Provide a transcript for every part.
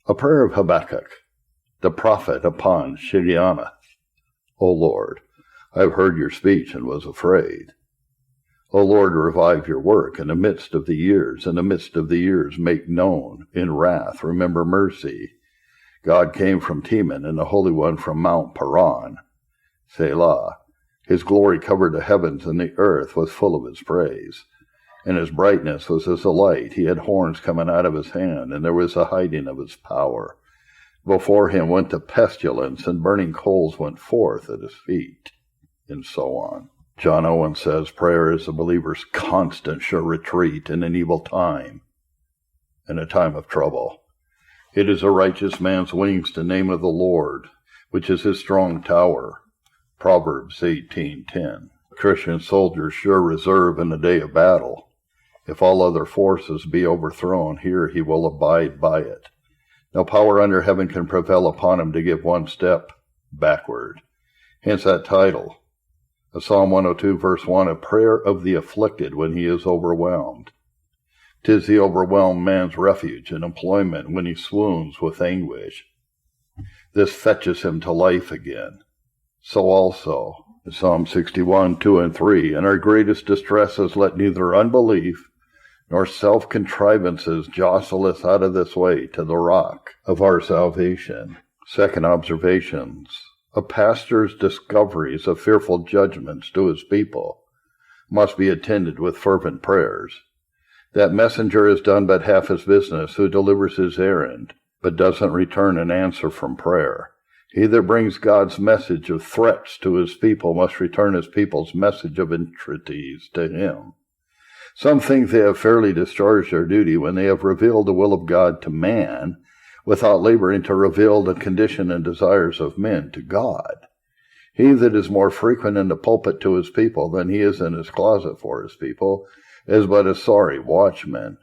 A prayer of Habakkuk, the prophet upon Sigionoth. O Lord, I have heard your speech and was afraid. O Lord, revive your work in the midst of the years. In the midst of the years make known. In wrath remember mercy. God came from Teman, and the Holy One from Mount Paran. Selah. His glory covered the heavens, and the earth was full of his praise. And his brightness was as a light. He had horns coming out of his hand, and there was a hiding of his power. Before him went the pestilence, and burning coals went forth at his feet, and so on. John Owen says prayer is a believer's constant sure retreat in an evil time, in a time of trouble. It is a righteous man's wings to name of the Lord, which is his strong tower. Proverbs 18:10. Christian soldiers sure reserve in the day of battle. If all other forces be overthrown, here he will abide by it. No power under heaven can prevail upon him to give one step backward. Hence that title, Psalm 102, verse 1, a prayer of the afflicted when he is overwhelmed. 'Tis the overwhelmed man's refuge and employment when he swoons with anguish. This fetches him to life again. So also, Psalm 61, 2 and 3, in our greatest distresses let neither unbelief nor self-contrivances jostle us out of this way to the rock of our salvation. Second observations. A pastor's discoveries of fearful judgments to his people must be attended with fervent prayers. That messenger has done but half his business who delivers his errand, but doesn't return an answer from prayer. He that brings God's message of threats to his people must return his people's message of entreaties to him. Some think they have fairly discharged their duty when they have revealed the will of God to man, without laboring to reveal the condition and desires of men to God. He that is more frequent in the pulpit to his people than he is in his closet for his people is but a sorry watchman.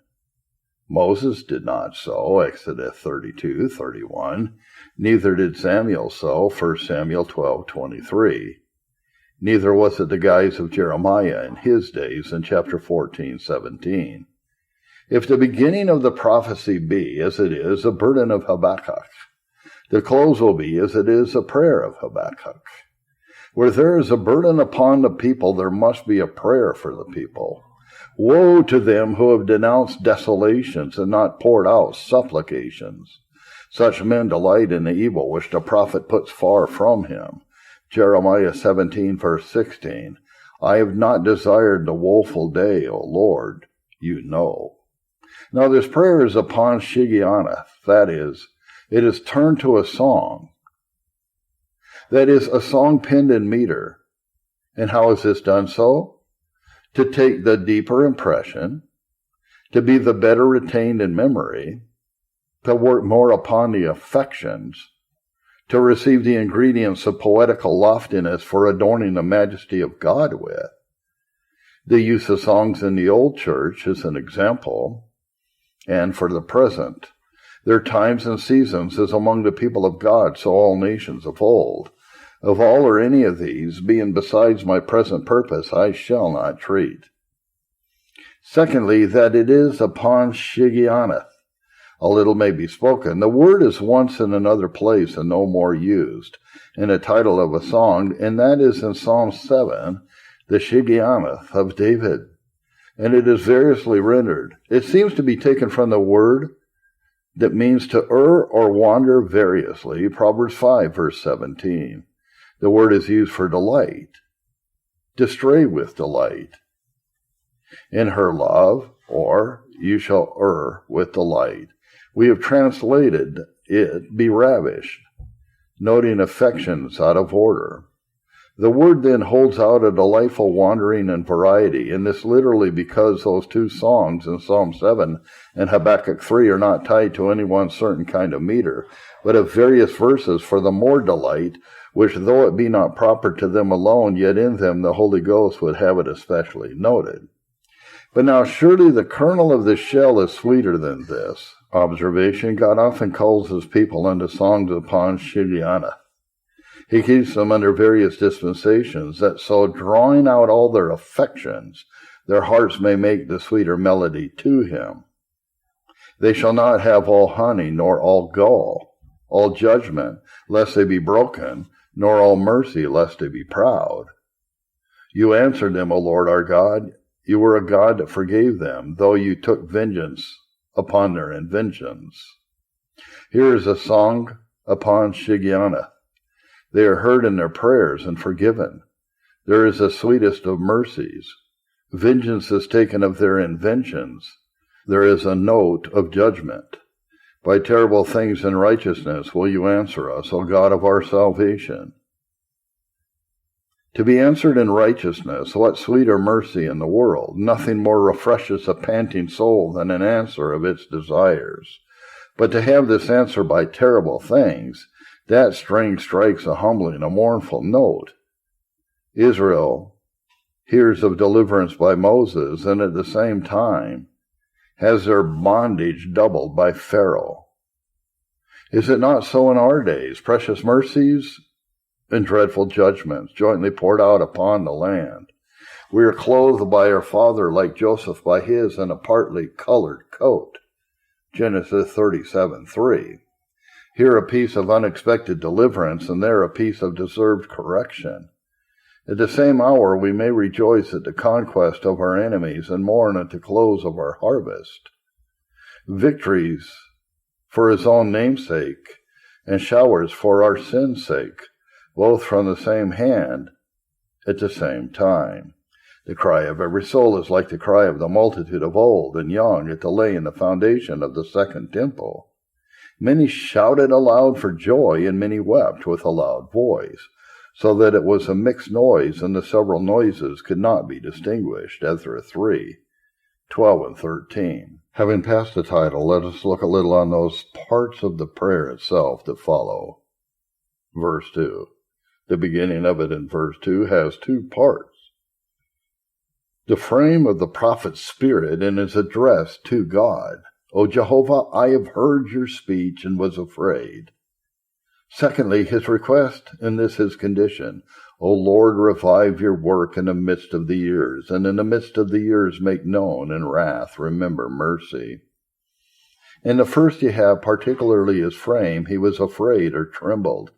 Moses did not so, Exodus 32:31. Neither did Samuel so, 1 Samuel 12:23. Neither was it the guise of Jeremiah in his days in chapter 14:17. If the beginning of the prophecy be, as it is, a burden of Habakkuk, the close will be, as it is, a prayer of Habakkuk. Where there is a burden upon the people, there must be a prayer for the people. Woe to them who have denounced desolations and not poured out supplications. Such men delight in the evil which the prophet puts far from him. Jeremiah 17, verse 16. I have not desired the woeful day, O Lord, you know. Now this prayer is upon Sigionoth, that is, it is turned to a song. That is, a song penned in meter. And how is this done so? To take the deeper impression, to be the better retained in memory, to work more upon the affections, to receive the ingredients of poetical loftiness for adorning the majesty of God with. The use of songs in the old church is an example, and for the present, their times and seasons is among the people of God, so all nations of old. Of all or any of these, being besides my present purpose, I shall not treat. Secondly, that it is upon Sigionoth. A little may be spoken. The word is once in another place and no more used in a title of a song, and that is in Psalm 7, the Sigionoth of David. And it is variously rendered. It seems to be taken from the word that means to err or wander variously, Proverbs 5, verse 17. The word is used for delight, to stray with delight. In her love, or you shall err with delight. We have translated it, be ravished, noting affections out of order. The word then holds out a delightful wandering and variety, and this literally because those two songs in Psalm 7 and Habakkuk 3 are not tied to any one certain kind of meter, but of various verses for the more delight, which though it be not proper to them alone, yet in them the Holy Ghost would have it especially noted. But now surely the kernel of the shell is sweeter than this. Observation, God often calls his people unto songs upon Sigionoth. He keeps them under various dispensations, that so drawing out all their affections, their hearts may make the sweeter melody to him. They shall not have all honey, nor all gall, all judgment, lest they be broken, nor all mercy, lest they be proud. You answered them, O Lord our God. You were a God that forgave them, though you took vengeance upon their inventions. Here is a song upon Sigionoth. They are heard in their prayers and forgiven. There is the sweetest of mercies. Vengeance is taken of their inventions. There is a note of judgment. By terrible things in righteousness will you answer us, O God of our salvation. To be answered in righteousness, what sweeter mercy in the world? Nothing more refreshes a panting soul than an answer of its desires. But to have this answer by terrible things, that string strikes a humbling, a mournful note. Israel hears of deliverance by Moses, and at the same time has their bondage doubled by Pharaoh. Is it not so in our days? Precious mercies and dreadful judgments jointly poured out upon the land. We are clothed by our father like Joseph by his in a partly colored coat. Genesis 37:3. Here a piece of unexpected deliverance, and there a piece of deserved correction. At the same hour we may rejoice at the conquest of our enemies and mourn at the close of our harvest. Victories for his own namesake, and showers for our sin's sake, both from the same hand at the same time. The cry of every soul is like the cry of the multitude of old and young at the laying the foundation of the second temple. Many shouted aloud for joy, and many wept with a loud voice, so that it was a mixed noise, and the several noises could not be distinguished. Ezra 3:12 and 13. Having passed the title, let us look a little on those parts of the prayer itself that follow. Verse 2. The beginning of it in verse 2 has two parts. The frame of the prophet's spirit and his address to God. O Jehovah, I have heard your speech and was afraid. Secondly, his request, and this his condition. O Lord, revive your work in the midst of the years, and in the midst of the years make known in wrath, remember mercy. In the first you have particularly his frame, he was afraid or trembled,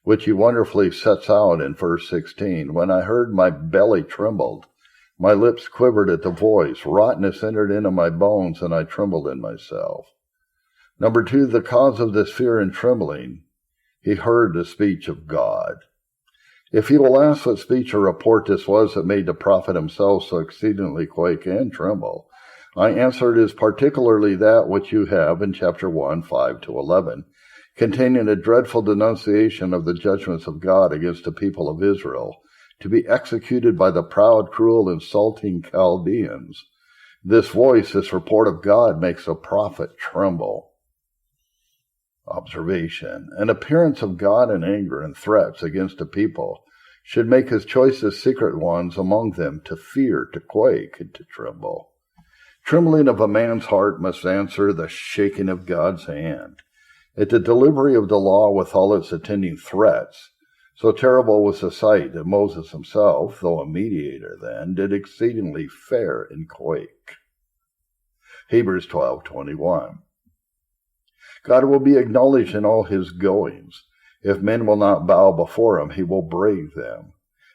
which he wonderfully sets out in verse 16. When I heard, my belly trembled, my lips quivered at the voice, rottenness entered into my bones, and I trembled in myself. Number 2, the cause of this fear and trembling, he heard the speech of God. If you will ask what speech or report this was that made the prophet himself so exceedingly quake and tremble, I answer it is particularly that which you have in chapter 1, 5-11, containing a dreadful denunciation of the judgments of God against the people of Israel, to be executed by the proud, cruel, insulting Chaldeans. This voice, this report of God, makes a prophet tremble. Observation. An appearance of God in anger and threats against a people should make his choicest secret ones among them to fear, to quake, and to tremble. Trembling of a man's heart must answer the shaking of God's hand. At the delivery of the law with all its attending threats, so terrible was the sight that Moses himself, though a mediator then, did exceedingly fare and quake. Hebrews 12:21. God will be acknowledged in all his goings. If men will not bow before him, he will brave them.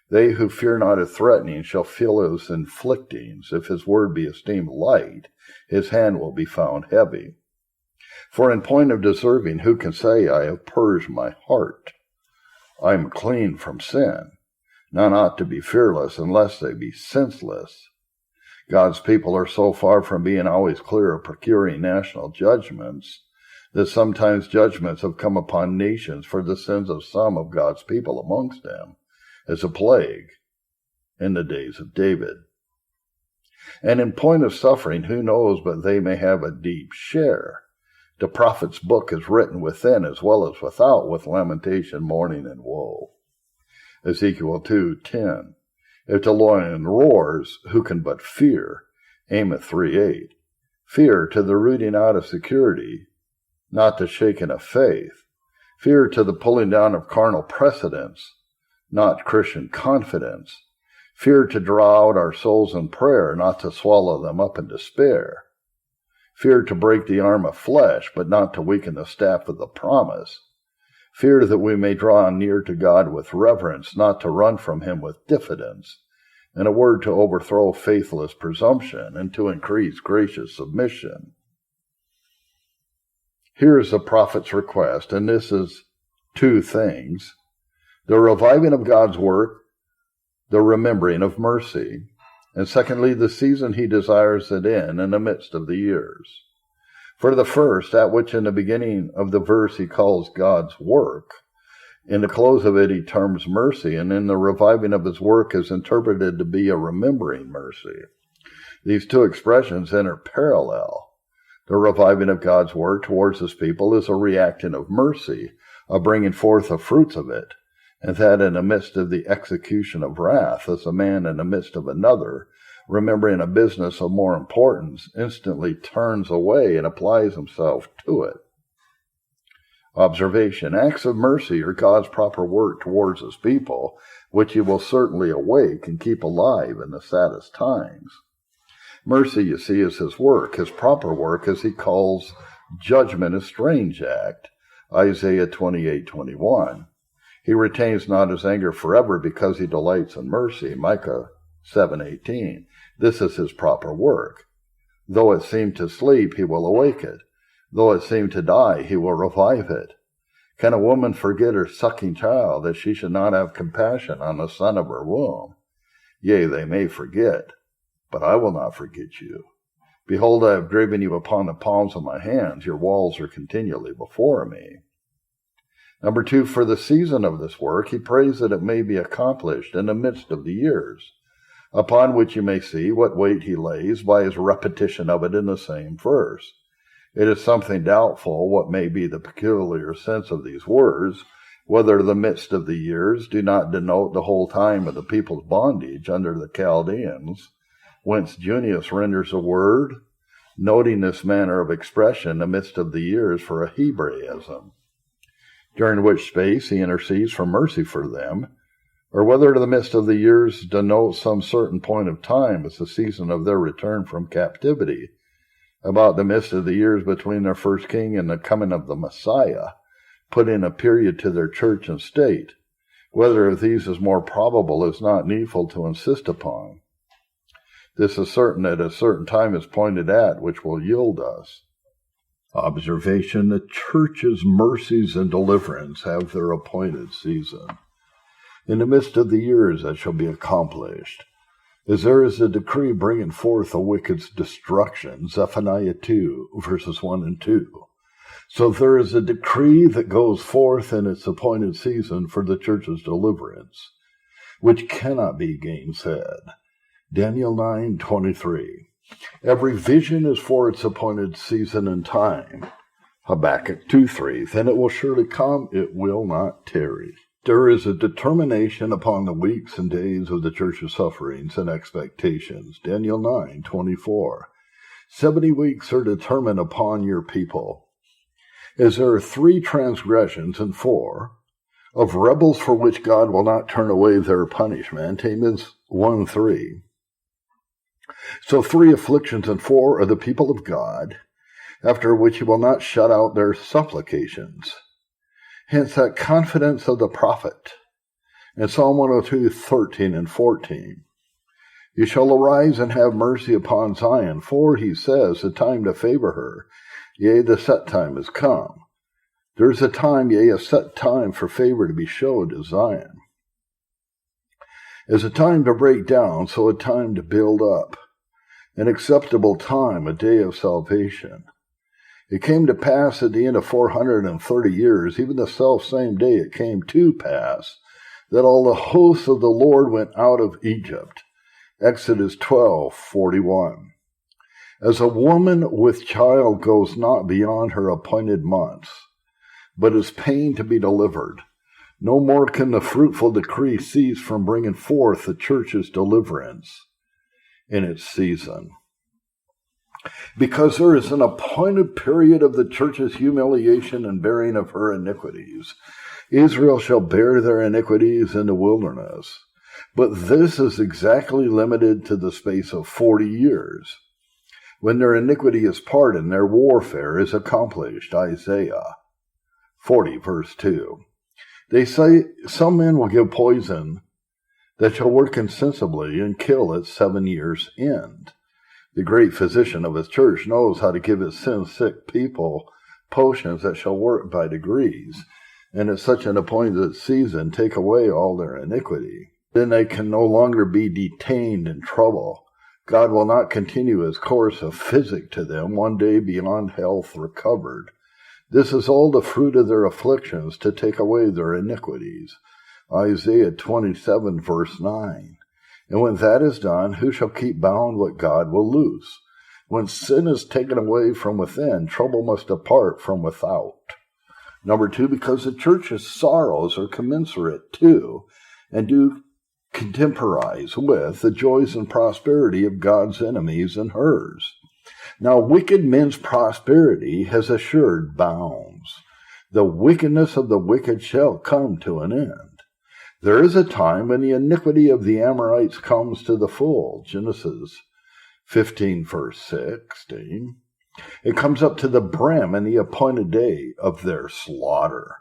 They who fear not a threatening shall feel his inflictings. If his word be esteemed light, his hand will be found heavy. For in point of deserving, who can say, I have purged my heart? I am clean from sin. None ought to be fearless unless they be senseless. God's people are so far from being always clear of procuring national judgments that sometimes judgments have come upon nations for the sins of some of God's people amongst them, as a plague in the days of David. And in point of suffering, who knows but they may have a deep share? The prophet's book is written within as well as without, with lamentation, mourning, and woe. Ezekiel 2:10. If the lion roars, who can but fear? Amos 3:8. Fear to the rooting out of security, not the shaking of faith. Fear to the pulling down of carnal precedents, not Christian confidence. Fear to draw out our souls in prayer, not to swallow them up in despair. fear to break the arm of flesh, but not to weaken the staff of the promise, fear that we may draw near to God with reverence, not to run from him with diffidence, in a word, to overthrow faithless presumption and to increase gracious submission. Here is the prophet's request, and this is two things: the reviving of God's work, the remembering of mercy, and secondly, the season he desires it in the midst of the years. For the first, that which in the beginning of the verse he calls God's work, in the close of it he terms mercy, and in the reviving of his work is interpreted to be a remembering mercy. These two expressions enter parallel. The reviving of God's work towards his people is a reaction of mercy, a bringing forth the fruits of it, and that in the midst of the execution of wrath, as a man in the midst of another, remembering a business of more importance, instantly turns away and applies himself to it. Observation: acts of mercy are God's proper work towards his people, which he will certainly awake and keep alive in the saddest times. Mercy, you see, is his work, his proper work, as he calls judgment a strange act, Isaiah 28:21. He retains not his anger forever because he delights in mercy, Micah 7:18. This is his proper work. Though it seem to sleep, he will awake it. Though it seem to die, he will revive it. Can a woman forget her sucking child, that she should not have compassion on the son of her womb? Yea, they may forget, but I will not forget you. Behold, I have driven you upon the palms of my hands. Your walls are continually before me. Number two, for the season of this work, he prays that it may be accomplished in the midst of the years, upon which you may see what weight he lays by his repetition of it in the same verse. It is something doubtful what may be the peculiar sense of these words, whether the midst of the years do not denote the whole time of the people's bondage under the Chaldeans, whence Junius renders a word, noting this manner of expression, the midst of the years, for a Hebraism, during which space he intercedes for mercy for them, or whether the midst of the years denotes some certain point of time as the season of their return from captivity, about the midst of the years between their first king and the coming of the Messiah, putting a period to their church and state. Whether of these is more probable is not needful to insist upon. This is certain that a certain time is pointed at which will yield us. Observation: the church's mercies and deliverance have their appointed season. In the midst of the years that shall be accomplished, as there is a decree bringing forth a wicked's destruction, Zephaniah 2, verses 1 and 2. So there is a decree that goes forth in its appointed season for the church's deliverance, which cannot be gainsaid. Daniel 9:23. Every vision is for its appointed season and time. Habakkuk 2:3. Then it will surely come, it will not tarry. There is a determination upon the weeks and days of the church's sufferings and expectations. Daniel 9:24. 70 weeks are determined upon your people. As there are 3 transgressions and 4 of rebels for which God will not turn away their punishment, Teman 1:3. So 3 afflictions and 4 are the people of God, after which he will not shut out their supplications. Hence that confidence of the prophet in Psalm 102:13 and 14. You shall arise and have mercy upon Zion, for, he says, the time to favor her, yea, the set time is come. There is a time, yea, a set time for favor to be showed to Zion. As a time to break down, so a time to build up. An acceptable time, a day of salvation. It came to pass at the end of 430 years, even the self-same day it came to pass, that all the hosts of the Lord went out of Egypt. Exodus 12:41. As a woman with child goes not beyond her appointed months, but is pained to be delivered, no more can the fruitful decree cease from bringing forth the church's deliverance in its season. Because there is an appointed period of the church's humiliation and bearing of her iniquities. Israel shall bear their iniquities in the wilderness. But this is exactly limited to the space of 40 years. When their iniquity is pardoned, their warfare is accomplished. Isaiah 40, verse 2. They say some men will give poison that shall work insensibly and kill at 7 years' end. The great physician of his church knows how to give his sin-sick people potions that shall work by degrees, and at such an appointed season take away all their iniquity. Then they can no longer be detained in trouble. God will not continue his course of physic to them, one day beyond health recovered. This is all the fruit of their afflictions, to take away their iniquities. Isaiah 27, verse 9. And when that is done, who shall keep bound what God will loose? When sin is taken away from within, trouble must depart from without. Number 2, because the church's sorrows are commensurate to and do contemporize with the joys and prosperity of God's enemies and hers. Now, wicked men's prosperity has assured bounds. The wickedness of the wicked shall come to an end. There is a time when the iniquity of the Amorites comes to the full. Genesis 15, verse 16. It comes up to the brim in the appointed day of their slaughter,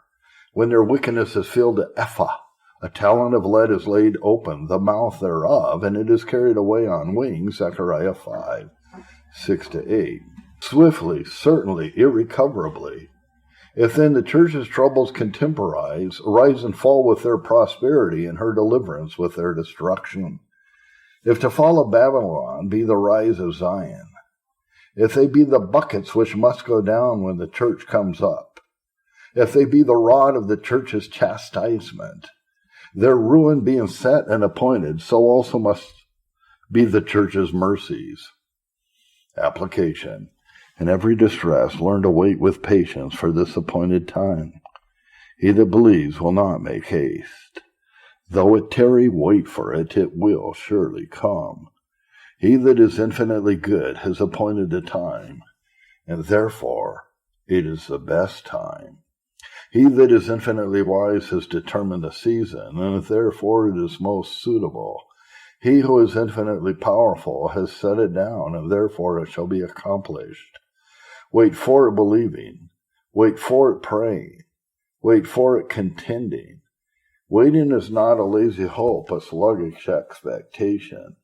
when their wickedness is filled to ephah. A talent of lead is laid open, the mouth thereof, and it is carried away on wings. Zechariah 5, 6-8. Swiftly, certainly, irrecoverably. If then the church's troubles contemporize, rise and fall with their prosperity, and her deliverance with their destruction. If to fall of Babylon be the rise of Zion, if they be the buckets which must go down when the church comes up, if they be the rod of the church's chastisement, their ruin being set and appointed, so also must be the church's mercies. Application. In every distress, learn to wait with patience for this appointed time. He that believes will not make haste. Though it tarry, wait for it, it will surely come. He that is infinitely good has appointed a time, and therefore it is the best time. He that is infinitely wise has determined a season, and therefore it is most suitable. He who is infinitely powerful has set it down, and therefore it shall be accomplished. Wait for it believing. Wait for it praying. Wait for it contending. Waiting is not a lazy hope, a sluggish expectation.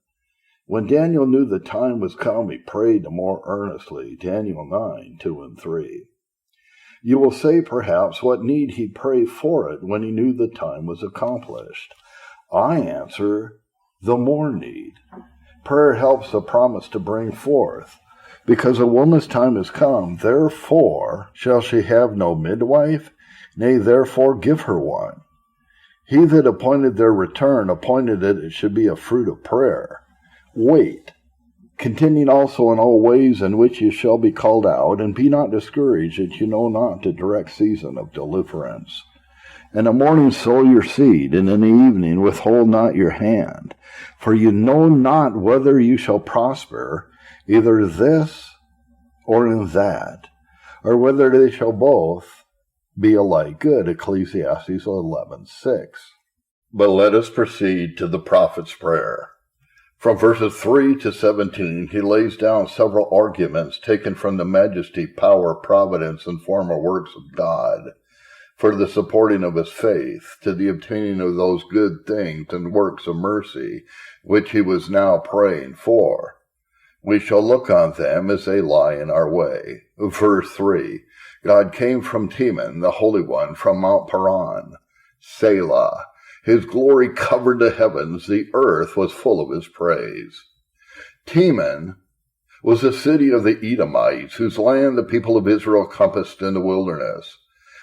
When Daniel knew the time was come, he prayed more earnestly. Daniel 9, 2 and 3. You will say, perhaps, what need he pray for it when he knew the time was accomplished? I answer, the more need. Prayer helps the promise to bring forth. Because a woman's time is come, therefore shall she have no midwife? Nay, therefore give her one. He that appointed their return appointed it should be a fruit of prayer. Wait, contending also in all ways in which you shall be called out, and be not discouraged that you know not the direct season of deliverance. In the morning sow your seed, and in the evening withhold not your hand. For you know not whether you shall prosper, either this or in that, or whether they shall both be alike good. Ecclesiastes 11:6. But let us proceed to the prophet's prayer. From verses 3 to 17, he lays down several arguments taken from the majesty, power, providence, and former works of God for the supporting of his faith, to the obtaining of those good things and works of mercy which he was now praying for. We shall look on them as they lie in our way. Verse 3, God came from Teman, the Holy One, from Mount Paran. Selah. His glory covered the heavens. The earth was full of his praise. Teman was the city of the Edomites, whose land the people of Israel compassed in the wilderness,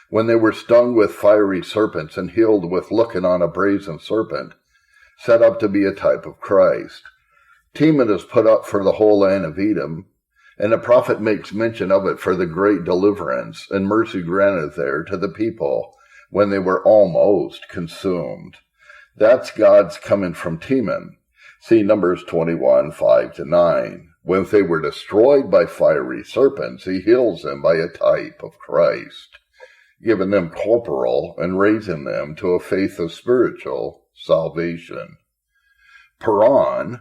when they were stung with fiery serpents and healed with looking on a brazen serpent, set up to be a type of Christ. Teman is put up for the whole land of Edom, and the prophet makes mention of it for the great deliverance and mercy granted there to the people when they were almost consumed. That's God's coming from Teman. See Numbers 21, 5-9. When they were destroyed by fiery serpents, he heals them by a type of Christ, giving them corporal and raising them to a faith of spiritual salvation. Paran,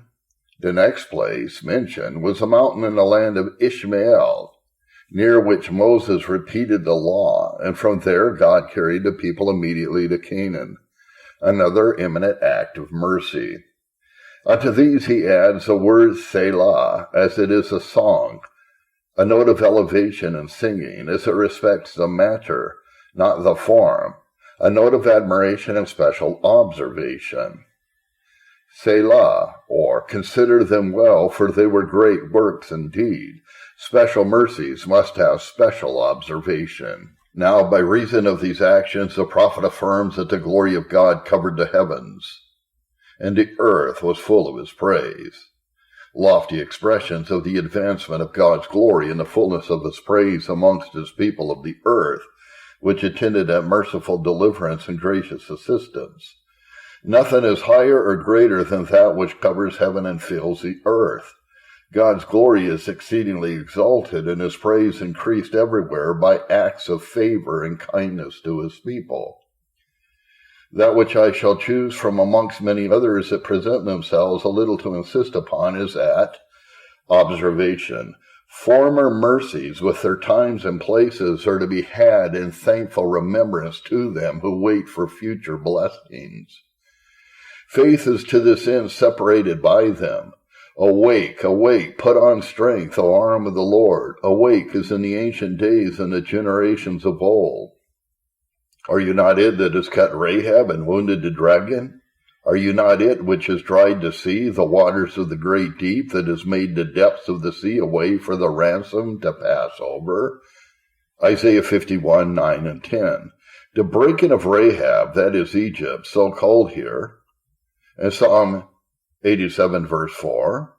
The next place mentioned was a mountain in the land of Ishmael, near which Moses repeated the law, and from there God carried the people immediately to Canaan, another eminent act of mercy. Unto these he adds the word Selah, as it is a song, a note of elevation and singing, as it respects the matter, not the form, a note of admiration and special observation. Selah, or consider them well, for they were great works indeed. Special mercies must have special observation. Now, by reason of these actions, the prophet affirms that the glory of God covered the heavens, and the earth was full of his praise. Lofty expressions of the advancement of God's glory and the fullness of his praise amongst his people of the earth, which attended at merciful deliverance and gracious assistance. Nothing is higher or greater than that which covers heaven and fills the earth. God's glory is exceedingly exalted, and his praise increased everywhere by acts of favor and kindness to his people. That which I shall choose from amongst many others that present themselves a little to insist upon is at observation. Former mercies with their times and places are to be had in thankful remembrance to them who wait for future blessings. Faith is to this end separated by them. Awake, awake, put on strength, O arm of the Lord. Awake as in the ancient days and the generations of old. Are you not it that has cut Rahab and wounded the dragon? Are you not it which has dried the sea, the waters of the great deep, that has made the depths of the sea a way for the ransom to pass over? Isaiah 51, 9 and 10. The breaking of Rahab, that is Egypt, so called here, and Psalm 87 verse 4,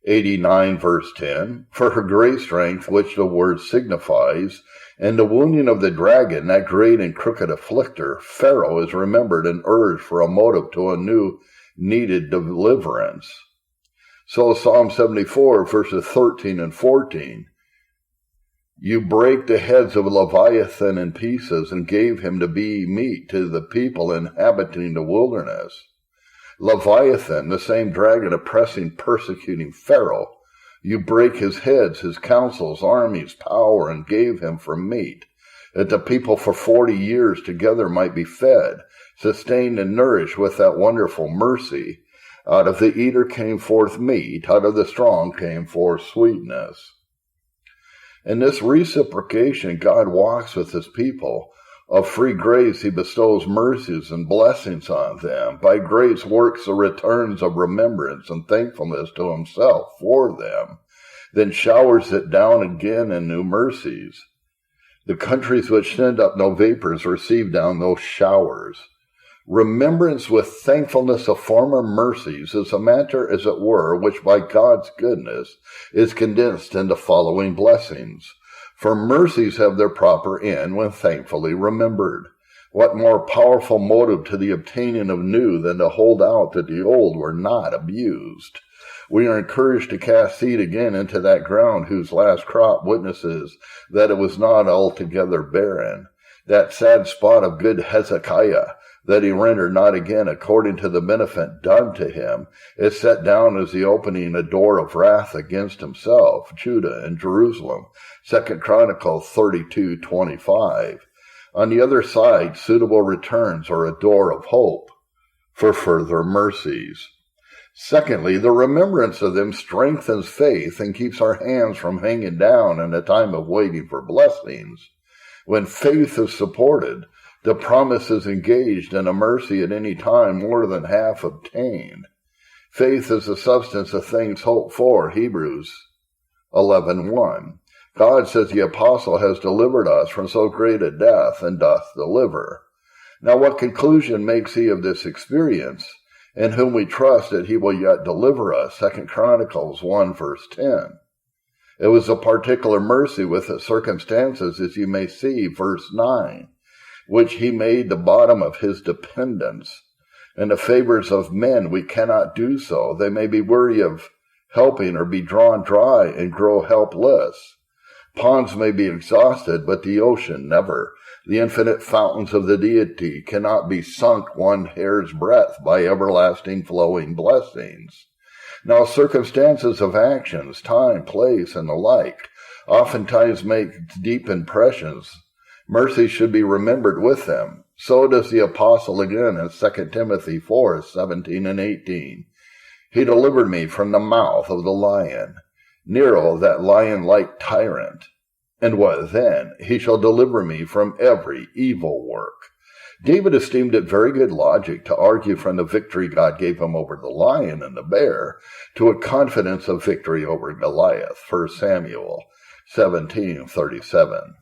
89 verse 10, for her great strength, which the word signifies, and the wounding of the dragon, that great and crooked afflictor, Pharaoh is remembered and urged for a motive to a new needed deliverance. So Psalm 74 verses 13 and 14, you break the heads of Leviathan in pieces and gave him to be meat to the people inhabiting the wilderness. Leviathan, the same dragon oppressing, persecuting Pharaoh, you break his heads, his counsels, armies, power, and gave him for meat, that the people for 40 years together might be fed, sustained and nourished with that wonderful mercy. Out of the eater came forth meat, out of the strong came forth sweetness. In this reciprocation, God walks with his people. Of free grace he bestows mercies and blessings on them. By grace works the returns of remembrance and thankfulness to himself for them, then showers it down again in new mercies. The countries which send up no vapors receive down no showers. Remembrance with thankfulness of former mercies is a matter, as it were, which by God's goodness is condensed into following blessings. For mercies have their proper end when thankfully remembered. What more powerful motive to the obtaining of new than to hold out that the old were not abused? We are encouraged to cast seed again into that ground whose last crop witnesses that it was not altogether barren. That sad spot of good Hezekiah, that he rendered not again according to the benefit done to him, is set down as the opening a door of wrath against himself, Judah and Jerusalem. 2 Chronicles 32:25. On the other side, suitable returns are a door of hope for further mercies. Secondly, the remembrance of them strengthens faith and keeps our hands from hanging down in a time of waiting for blessings. When faith is supported, the promise is engaged in a mercy at any time more than half obtained. Faith is the substance of things hoped for, Hebrews 11:1. God, says the apostle, has delivered us from so great a death and doth deliver. Now what conclusion makes he of this experience, in whom we trust that he will yet deliver us? 2 Chronicles 1 verse 10. It was a particular mercy with the circumstances, as you may see, verse 9, which he made the bottom of his dependence. In the favors of men we cannot do so. They may be weary of helping or be drawn dry and grow helpless. Ponds may be exhausted, but the ocean never. The infinite fountains of the deity cannot be sunk one hair's breadth by everlasting flowing blessings. Now circumstances of actions, time, place, and the like oftentimes make deep impressions. Mercy should be remembered with them. So does the apostle again in 2 Timothy 4:17 and 18. He delivered me from the mouth of the lion, Nero, that lion-like tyrant. And what then? He shall deliver me from every evil work. David esteemed it very good logic to argue from the victory God gave him over the lion and the bear to a confidence of victory over Goliath, 1 Samuel 17:37.